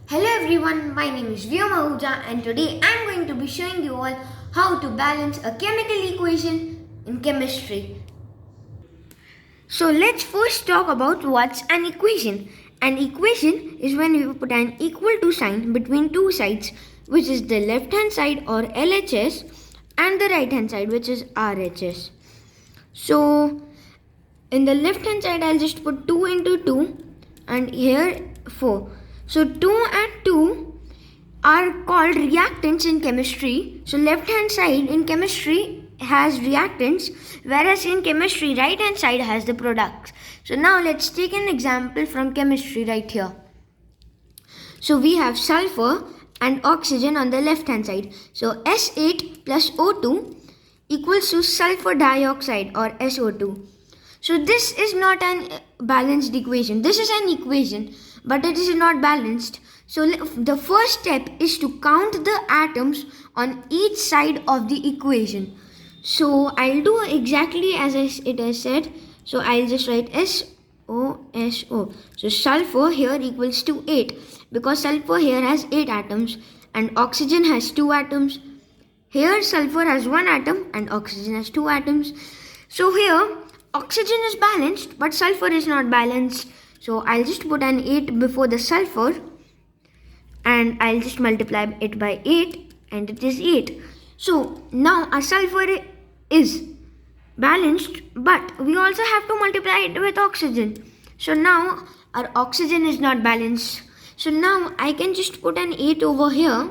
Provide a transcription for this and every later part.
Hello everyone, my name is Vyoma Ahuja and today I am going to be showing you all how to balance a chemical equation in chemistry. So let's first talk about what's an equation. An equation is when we put an equal to sign between two sides, which is the left hand side or LHS and the right hand side, which is RHS. So in the left hand side I'll just put 2 into 2 and here 4. So 2 and 2 are called reactants in chemistry. So left hand side in chemistry has reactants, whereas in chemistry right hand side has the products. So now let's take an example from chemistry right here. So we have sulfur and oxygen on the left hand side. So S8 plus O2 equals to sulfur dioxide or SO2. So this is not an balanced equation. This is an equation, but it is not balanced. So the first step is to count the atoms on each side of the equation. So I'll do exactly as it has said. So I'll just write SO. So sulfur here equals to 8 because sulfur here has 8 atoms and oxygen has 2 atoms. Here sulfur has 1 atom and oxygen has 2 atoms. So here oxygen is balanced but sulfur is not balanced. So I'll just put an 8 before the sulfur and I'll just multiply it by 8 and it is 8. So now our sulfur is balanced, but we also have to multiply it with oxygen. So now our oxygen is not balanced. So now I can just put an 8 over here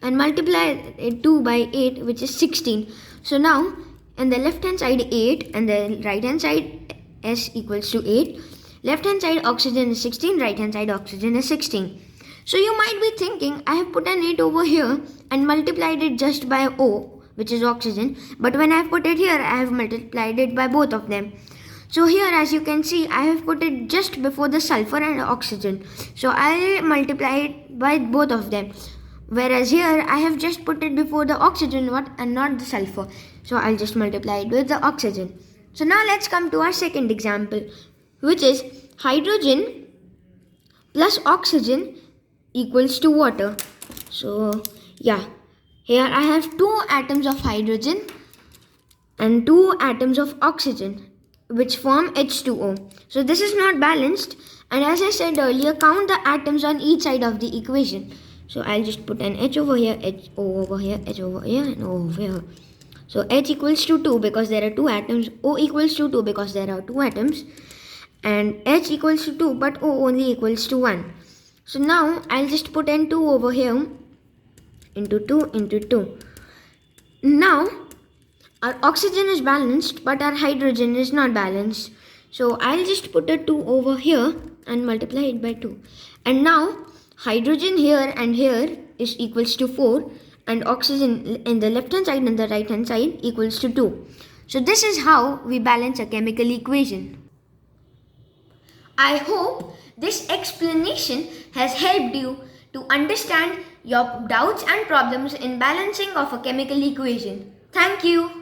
and multiply it 2 by 8, which is 16. So now in the left hand side 8 and the right hand side S equals to 8. Left hand side oxygen is 16, right hand side oxygen is 16. So you might be thinking, I have put an 8 over here and multiplied it just by O, which is oxygen. But when I have put it here, I have multiplied it by both of them. So here, as you can see, I have put it just before the sulfur and oxygen. So I'll multiply it by both of them. Whereas here, I have just put it before the oxygen and not the sulfur. So I'll just multiply it with the oxygen. So now let's come to our second example, which is hydrogen plus oxygen equals to water. So yeah, here I have 2 atoms of hydrogen and 2 atoms of oxygen, which form H2O. So this is not balanced, and as I said earlier, count the atoms on each side of the equation. So I'll just put an H over here, H O over here, H over here, and O over here. So H equals to 2 because there are 2 atoms, O equals to 2 because there are 2 atoms, and H equals to 2 but O only equals to 1. So now I'll just put N2 over here into 2 into 2. Now our oxygen is balanced but our hydrogen is not balanced. So I'll just put a 2 over here and multiply it by 2. And now hydrogen here and here is equals to 4 and oxygen in the left hand side and the right hand side equals to 2. So this is how we balance a chemical equation. I hope this explanation has helped you to understand your doubts and problems in balancing of a chemical equation. Thank you.